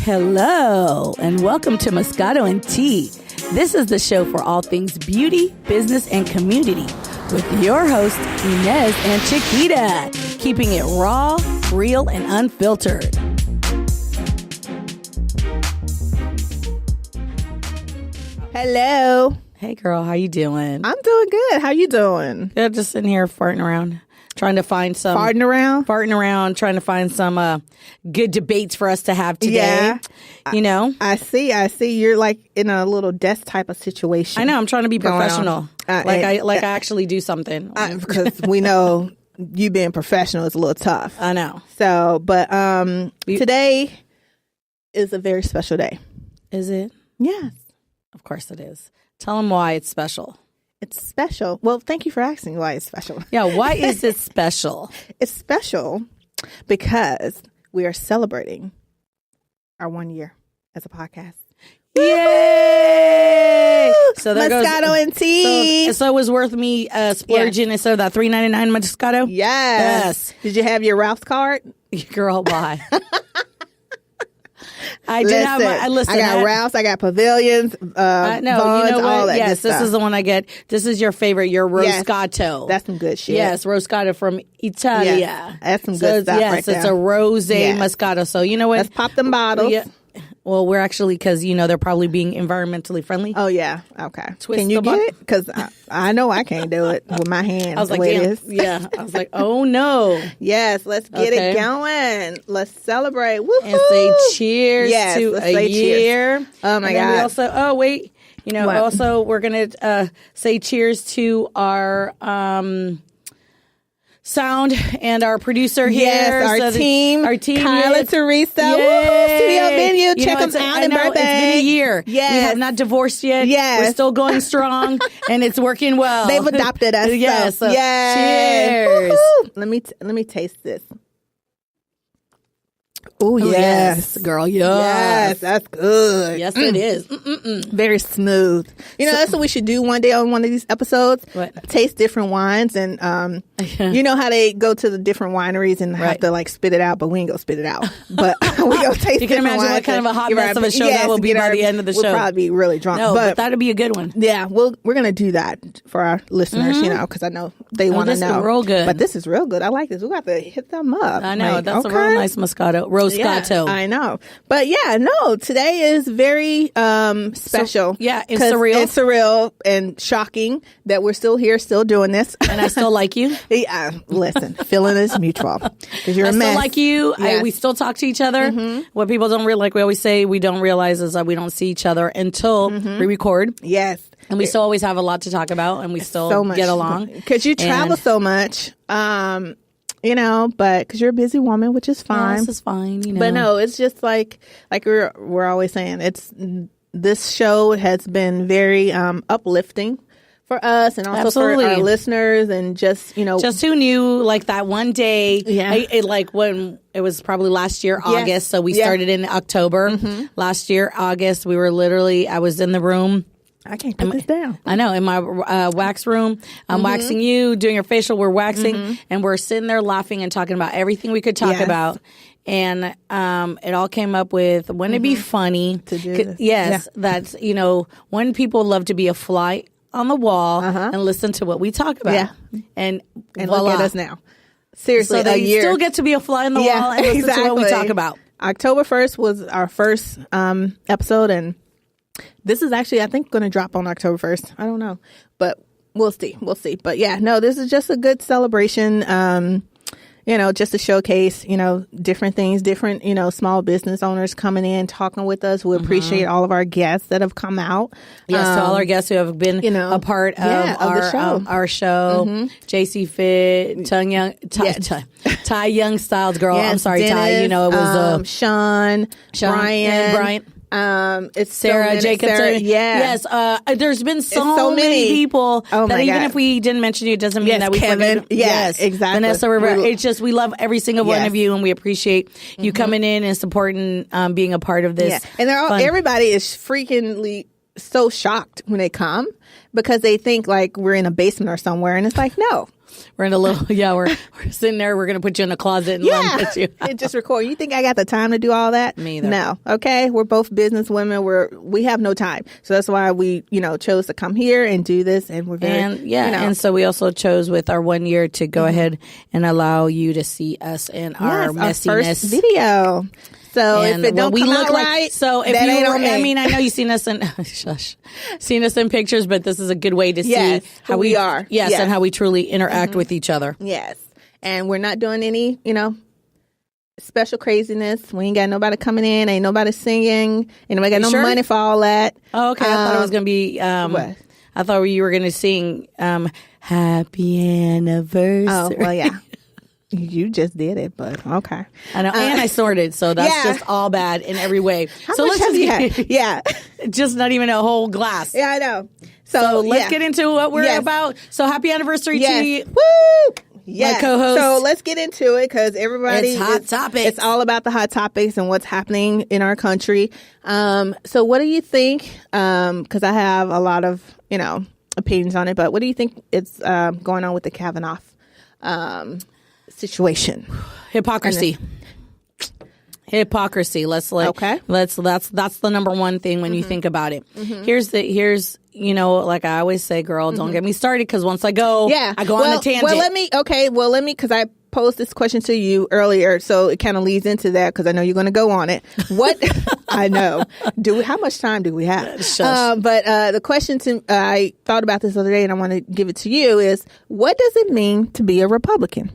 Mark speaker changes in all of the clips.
Speaker 1: Hello, and welcome to Moscato and Tea. This is the show for all things beauty, business, and community with your hosts, Inez and Chiquita, keeping it raw, real, and unfiltered.
Speaker 2: Hello.
Speaker 1: Hey, girl, how you doing?
Speaker 2: I'm doing good. How you doing?
Speaker 1: Yeah, just sitting here farting around, trying to find some...
Speaker 2: Farting around,
Speaker 1: trying to find some good debates for us to have today.
Speaker 2: Yeah.
Speaker 1: You know?
Speaker 2: I see. You're like in a little desk type of situation.
Speaker 1: I know. I'm trying to be professional. I actually do something.
Speaker 2: Because we know you being professional is a little tough.
Speaker 1: I know.
Speaker 2: So, but today is a very special day.
Speaker 1: Is it?
Speaker 2: Yes.
Speaker 1: Of course it is. Tell them why it's special.
Speaker 2: It's special. Well, thank you for asking why it's special.
Speaker 1: Yeah, why is it special?
Speaker 2: It's special because we are celebrating our 1 year as a podcast.
Speaker 1: Yay! So there
Speaker 2: Moscato and tea.
Speaker 1: So it was worth me splurging instead of that $3.99 Moscato?
Speaker 2: Yes. Did you have your Ralph's card?
Speaker 1: Girl, why? I did have my.
Speaker 2: I got Ralph's. I got Pavilions.
Speaker 1: No,
Speaker 2: Vons,
Speaker 1: you know what?
Speaker 2: all that.
Speaker 1: Yes, this is the one I get. This is your favorite. Your Moscato.
Speaker 2: That's some good shit.
Speaker 1: Yes, Moscato from Italia.
Speaker 2: Yes, that's some good stuff.
Speaker 1: Yes,
Speaker 2: right there.
Speaker 1: It's a rosé Moscato. So you know what?
Speaker 2: Let's pop them bottles.
Speaker 1: Yeah. Well, we're actually, because, you know, they're probably being environmentally friendly.
Speaker 2: Oh, yeah. Okay.
Speaker 1: Twist
Speaker 2: Can you get it? Because I know I can't do it with my hands.
Speaker 1: I was like, damn. Yeah. I was like, oh, no.
Speaker 2: Yes. Let's get it going. Let's celebrate. Woo-hoo.
Speaker 1: And say cheers to a year.
Speaker 2: Cheers. Oh, my God.
Speaker 1: We also, also, we're going to say cheers to our... sound and our producer here.
Speaker 2: Yes, our team. Kyla, Teresa.
Speaker 1: Yay.
Speaker 2: Studio venue. Check them out in Burbank.
Speaker 1: It's been a year.
Speaker 2: Yes.
Speaker 1: We have not divorced yet.
Speaker 2: Yes.
Speaker 1: We're still going strong and it's working well.
Speaker 2: They've adopted us.
Speaker 1: Yes.
Speaker 2: So. Yes.
Speaker 1: Cheers.
Speaker 2: Let me taste this. Oh,
Speaker 1: yes, girl.
Speaker 2: Yes, that's good.
Speaker 1: Yes, it is.
Speaker 2: Very smooth. You know, that's what we should do one day on one of these episodes.
Speaker 1: What?
Speaker 2: Taste different wines, and you know how they go to the different wineries and have to like spit it out, but we ain't gonna spit it out. But we go taste.
Speaker 1: You can imagine what kind of a hot mess of a show that will be by the end of the show.
Speaker 2: We'll probably be really drunk.
Speaker 1: No, but that'd be a good one.
Speaker 2: Yeah, we're gonna do that for our listeners. You know, because I know they want to know.
Speaker 1: This is real good.
Speaker 2: But this is real good. I like this. We got to hit them up.
Speaker 1: I know that's a real nice Moscato. Roscato.
Speaker 2: Yeah, I know. But yeah, no, today is very special.
Speaker 1: It's surreal.
Speaker 2: It's surreal and shocking that we're still here, still doing this.
Speaker 1: And I still like you.
Speaker 2: Listen, feeling is mutual. Because you're a mess.
Speaker 1: I still like you.
Speaker 2: Yes.
Speaker 1: We still talk to each other. What people don't realize, like we always say, we don't realize is that we don't see each other until we record.
Speaker 2: Yes.
Speaker 1: And we still always have a lot to talk about, and we still get along.
Speaker 2: Because you travel so much. You know, but because you're a busy woman, which is fine.
Speaker 1: Yeah, this is fine, you know.
Speaker 2: But no, it's just like we're always saying, this show has been very uplifting for us and also for our listeners, and just who knew, like that one day, like when it was probably last year, August. So we started in October last year, August. We were I was in the room. I can't put this down. I know. In my wax room, I'm waxing you, doing your facial. We're waxing, and we're sitting there laughing and talking about everything we could talk about. And it all came up with, wouldn't it be funny to do this? Yes, that's, when people love to be a fly on the wall and listen to what we talk about. Yeah. And voila. Look at us now. Seriously,
Speaker 1: so they still get to be a fly on the wall and listen to what we talk about.
Speaker 2: October 1st was our first episode, and this is actually, I think, going to drop on October 1st. I don't know, but we'll see. But yeah, no, this is just a good celebration, just to showcase, different things, different, small business owners coming in, talking with us. We appreciate all of our guests that have come out.
Speaker 1: Yes, to all our guests who have been a part of our show. JC Fit, Ty Young Styles Girl. Yes, I'm sorry, Dennis, Ty. It was
Speaker 2: Sean, Brian.
Speaker 1: It's Sarah Jacobson. Yes. There's been so many people that even if we didn't mention you, it doesn't mean that we forget.
Speaker 2: Yes, exactly.
Speaker 1: Vanessa Rivera. It's just, we love every single one of you, and we appreciate you coming in and supporting, being a part of this.
Speaker 2: Yeah. And everybody is freakingly so shocked when they come, because they think like we're in a basement or somewhere, and it's like, no.
Speaker 1: we're in a little, we're sitting there. We're going to put you in a closet and let you
Speaker 2: and just record. You think I got the time to do all that?
Speaker 1: Me either.
Speaker 2: No. Okay. We're both business women. We have no time. So that's why we, chose to come here and do this. And we're very,
Speaker 1: and so we also chose with our 1 year to go ahead and allow you to see us in our messiness.
Speaker 2: Our first video. So
Speaker 1: and
Speaker 2: if it don't come out right,
Speaker 1: so if you were, I mean, I know you've seen us in pictures, but this is a good way to see
Speaker 2: how we are.
Speaker 1: Yes, and how we truly interact with each other.
Speaker 2: Yes, and we're not doing any, special craziness. We ain't got nobody coming in. Ain't nobody singing. Ain't nobody got no money for all that.
Speaker 1: Oh, okay. I thought it was gonna be. What? I thought you were gonna sing "Happy Anniversary."
Speaker 2: Oh well, yeah. You just did it, but okay.
Speaker 1: I know, and I snorted, so that's just all bad in every way.
Speaker 2: So let's just
Speaker 1: just not even a whole glass.
Speaker 2: Yeah, I know.
Speaker 1: So let's get into what we're about. So happy anniversary to you.
Speaker 2: Woo! Yes.
Speaker 1: My co-host.
Speaker 2: So let's get into it because everybody,
Speaker 1: it's hot topics.
Speaker 2: It's all about the hot topics and what's happening in our country. So what do you think? Because I have a lot of opinions on it, but what do you think is going on with the Kavanaugh situation?
Speaker 1: Hypocrisy. That's the number one thing when you think about it. Here's like I always say, girl, don't get me started because once I go on a tangent.
Speaker 2: Well, let me because I posed this question to you earlier, so it kind of leads into that because I know you're going to go on it. What I know. How much time do we have? But the question I thought about this the other day, and I want to give it to you is: what does it mean to be a Republican?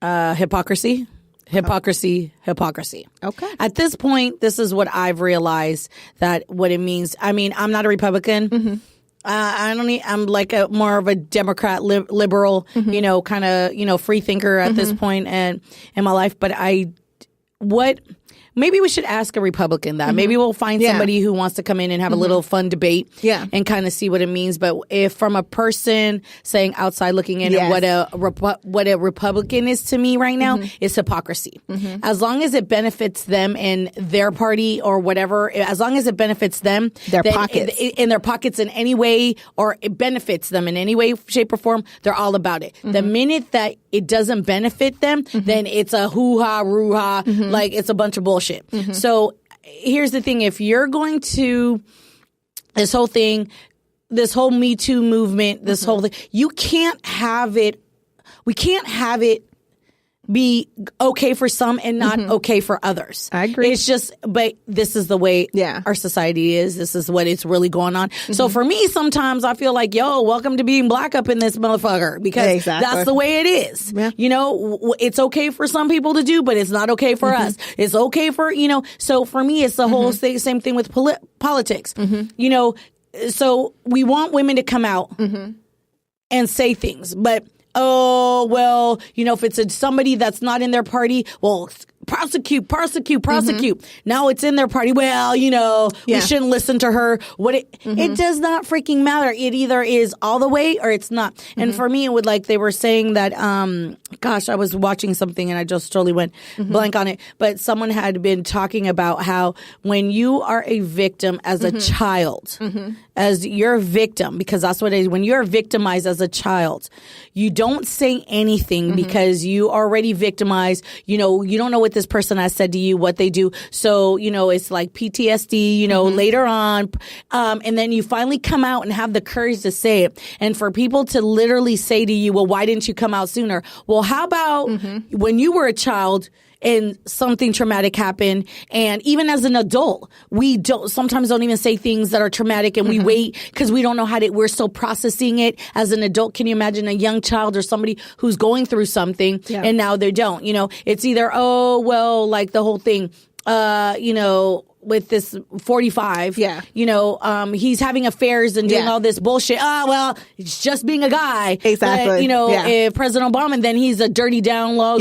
Speaker 1: Hypocrisy. Okay. At this point, this is what I've realized that what it means. I mean, I'm not a Republican. I'm like more of a Democrat, liberal, kind of, free thinker at this point in my life. But maybe we should ask a Republican that. Maybe we'll find somebody who wants to come in and have a little fun debate and kind of see what it means. But if from a person saying outside looking in at what a Republican is to me right now is hypocrisy. As long as it benefits them and their party or whatever, as long as it benefits them in their pockets in any way, or it benefits them in any way, shape, or form, they're all about it. The minute that it doesn't benefit them, then it's a hoo-ha, roo-ha, like it's a bunch of bullshit. So here's the thing. If you're going to this whole Me Too movement, this whole thing, you can't have it. We can't have it be okay for some and not okay for others.
Speaker 2: I agree.
Speaker 1: It's just, but this is the way our society is. This is what it's really going on. So for me, sometimes I feel like, welcome to being black up in this motherfucker, because that's the way it is. Yeah. It's okay for some people to do, but it's not okay for us. It's okay for, so for me, it's the whole same thing with politics. So we want women to come out and say things, but if it's somebody that's not in their party, prosecute. Now it's in their party. We shouldn't listen to her. It does not freaking matter. It either is all the way or it's not. And for me, it would they were saying that, I was watching something and I just totally went blank on it. But someone had been talking about how when you are a victim as a child, as you're a victim, because that's what it is. When you're victimized as a child, you don't say anything because you already victimized. You don't know what this person has said to you, what they do. So, it's like PTSD, later on. And then you finally come out and have the courage to say it. And for people to literally say to you, well, why didn't you come out sooner? Well, how about when you were a child and something traumatic happened, and even as an adult, we sometimes don't even say things that are traumatic, and we wait because we don't know we're still processing it as an adult. Can you imagine a young child or somebody who's going through something and now they don't? It's either, like the whole thing, with this 45, he's having affairs and doing all this bullshit. It's just being a guy.
Speaker 2: Exactly.
Speaker 1: If President Obama, and then he's a dirty download.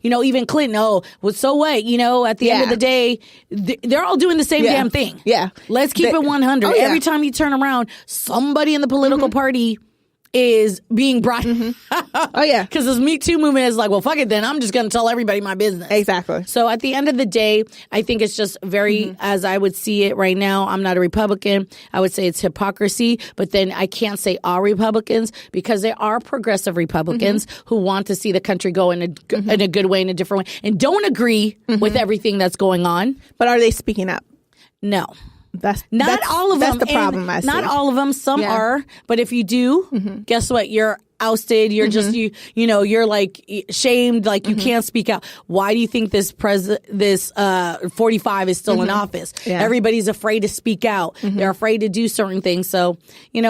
Speaker 1: Even Clinton. So what? At the end of the day, they're all doing the same damn thing.
Speaker 2: Yeah.
Speaker 1: Let's keep it 100. Every time you turn around, somebody in the political party is being brought.
Speaker 2: Oh, yeah.
Speaker 1: Because this Me Too movement is like, well, fuck it then. I'm just going to tell everybody my business.
Speaker 2: Exactly.
Speaker 1: So at the end of the day, I think it's just very, as I would see it right now, I'm not a Republican. I would say it's hypocrisy. But then I can't say all Republicans because there are progressive Republicans who want to see the country go in a good way, in a different way, and don't agree with everything that's going on.
Speaker 2: But are they speaking up?
Speaker 1: No.
Speaker 2: That's
Speaker 1: all of them.
Speaker 2: That's the problem I see.
Speaker 1: Not all of them. Some are. But if you do, guess what? You're ousted. You're just you're like shamed. Like you can't speak out. Why do you think this 45 is still in office?
Speaker 2: Yeah.
Speaker 1: Everybody's afraid to speak out. They're afraid to do certain things. So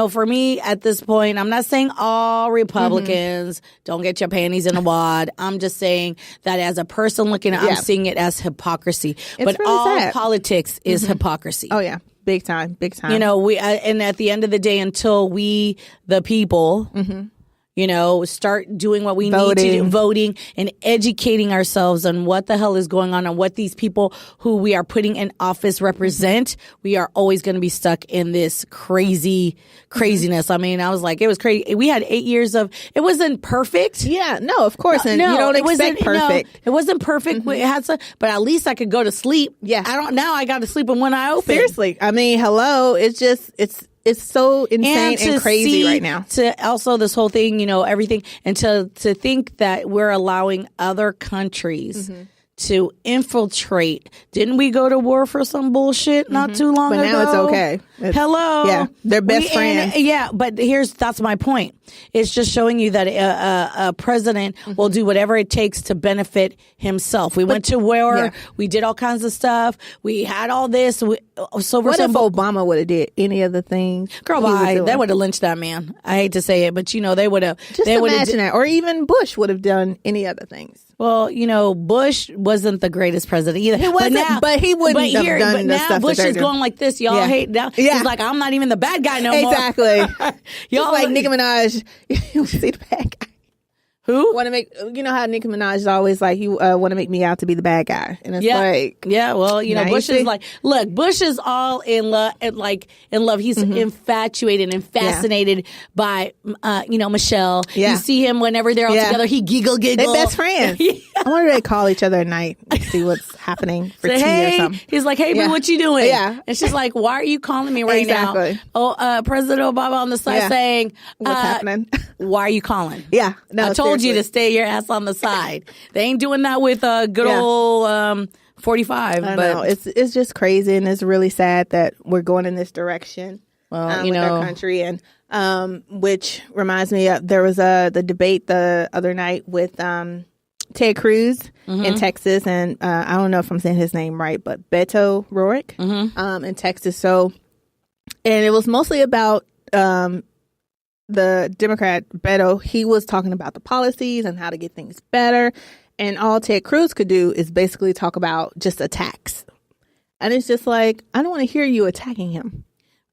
Speaker 1: for me at this point, I'm not saying all Republicans don't get your panties in a wad. I'm just saying that as a person looking at it, I'm seeing it as hypocrisy. But
Speaker 2: really
Speaker 1: all
Speaker 2: sad.
Speaker 1: Politics is hypocrisy.
Speaker 2: Oh yeah. Big time.
Speaker 1: We and at the end of the day, until we, the people, start doing what we need to do, voting and educating ourselves on what the hell is going on and what these people who we are putting in office represent, we are always going to be stuck in this craziness. I mean, I was like, it was crazy. We had 8 years of, it wasn't perfect.
Speaker 2: Yeah, no, of course. And you don't expect perfect.
Speaker 1: No, it wasn't perfect. It had some, but at least I could go to sleep.
Speaker 2: Yeah.
Speaker 1: Now I got to sleep with one eye open.
Speaker 2: Seriously. I mean, hello. It's so insane and crazy right now.
Speaker 1: To also this whole thing, everything, and to think that we're allowing other countries to infiltrate. Didn't we go to war for some bullshit not too long ago?
Speaker 2: But now it's okay.
Speaker 1: Hello.
Speaker 2: Yeah, they're best friends.
Speaker 1: But that's my point. It's just showing you that a president will do whatever it takes to benefit himself. We went to war. Yeah. We did all kinds of stuff. We had all this. What if
Speaker 2: Obama would have did any of the things?
Speaker 1: Girl, they would have lynched that man. I hate to say it, but they would have.
Speaker 2: Just imagine that. Or even Bush would have done any other things.
Speaker 1: Well, Bush wasn't the greatest president either.
Speaker 2: He wasn't, but he wouldn't have done the stuff.
Speaker 1: But now Bush is going like this. Y'all hate now. Yeah. He's like, I'm not even the bad guy no more.
Speaker 2: Exactly. Y'all like Nicki Minaj. You see the bad guy.
Speaker 1: Who?
Speaker 2: Want to make, how Nicki Minaj is always like, you want to make me out to be the bad guy. And it's like.
Speaker 1: Yeah, well, Bush is like, look, Bush is all in love, He's infatuated and fascinated by, Michelle. Yeah. You see him whenever they're all together, he giggle.
Speaker 2: They're best friends. I wonder if they call each other at night and see what's happening for tea or something.
Speaker 1: He's like, hey, boo, what you doing?
Speaker 2: Yeah.
Speaker 1: And she's like, why are you calling me right now? Oh, President Obama on the side saying,
Speaker 2: what's happening?
Speaker 1: Why are you calling?
Speaker 2: Yeah. No,
Speaker 1: I told you to stay your ass on the side. They ain't doing that with a good old 45.
Speaker 2: I know. It's just crazy, and it's really sad that we're going in this direction with our country. And which reminds me, there was the debate the other night with Ted Cruz in Texas, and I don't know if I'm saying his name right, but Beto O'Rourke in Texas. So, and it was mostly about the Democrat Beto. He was talking about the policies and how to get things better, and all Ted Cruz could do is basically talk about just attacks. And it's just like, I don't want to hear you attacking him.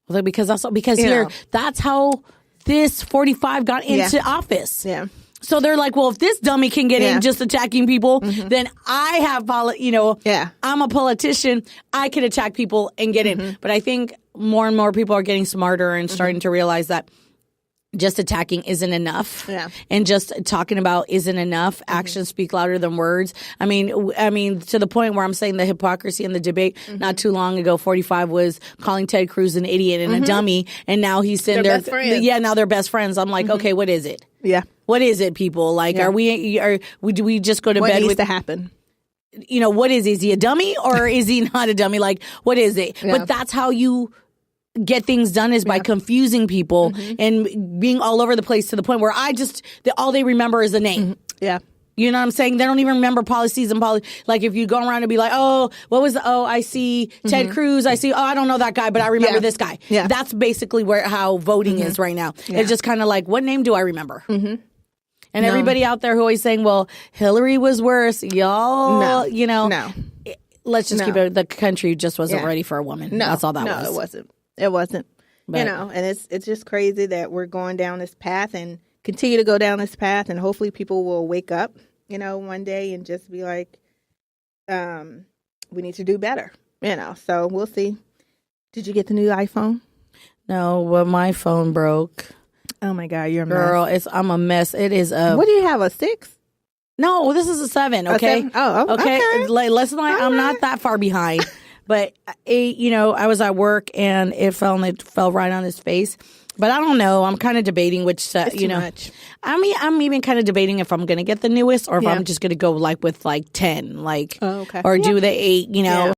Speaker 1: Well, because that's how this 45 got into office.
Speaker 2: Yeah.
Speaker 1: So they're like, well, if this dummy can get in just attacking people, then I have, I'm a politician. I can attack people and get in. But I think more and more people are getting smarter and starting to realize that just attacking isn't enough.
Speaker 2: Yeah.
Speaker 1: And just talking about isn't enough. Actions speak louder than words. I mean, to the point where I'm saying the hypocrisy in the debate, not too long ago, 45 was calling Ted Cruz an idiot and a dummy. And now he's sitting there.
Speaker 2: Best friends.
Speaker 1: Yeah, now they're best friends. I'm like, okay, what is it?
Speaker 2: Yeah.
Speaker 1: What is it, people? Like, do we just go to bed with?
Speaker 2: What needs to happen?
Speaker 1: What is he a dummy or is he not a dummy? Like, what is it? Yeah. But that's how you get things done, is by confusing people and being all over the place to the point where all they remember is the name.
Speaker 2: Yeah.
Speaker 1: You know what I'm saying? They don't even remember policies and like if you go around and be like, oh, what was I see Ted Cruz. I see, I don't know that guy, but I remember this guy.
Speaker 2: Yeah.
Speaker 1: That's basically how voting is right now. Yeah. It's just kind of like, what name do I remember? And everybody out there who always saying, well, Hillary was worse. Y'all,
Speaker 2: No.
Speaker 1: Let's just keep it. The country just wasn't ready for a woman.
Speaker 2: No.
Speaker 1: That's all that was.
Speaker 2: No, it wasn't. It wasn't. But, and it's just crazy that we're going down this path and continue to go down this path, and hopefully people will wake up, one day and just be like, we need to do better, so we'll see. Did you get the new iPhone?
Speaker 1: No, well, my phone broke.
Speaker 2: Oh my God, you're a
Speaker 1: girl.
Speaker 2: mess.
Speaker 1: I'm a mess. It is a.
Speaker 2: What do you have? A 6?
Speaker 1: No, this is a 7. Okay.
Speaker 2: Okay.
Speaker 1: Like, listen, I'm not that far behind, but I was at work and it fell right on his face. But I don't know. I'm kind of debating which,
Speaker 2: too much.
Speaker 1: I mean, I'm even kind of debating if I'm going to get the newest or if I'm just going to go like with like 10, like, or do the 8,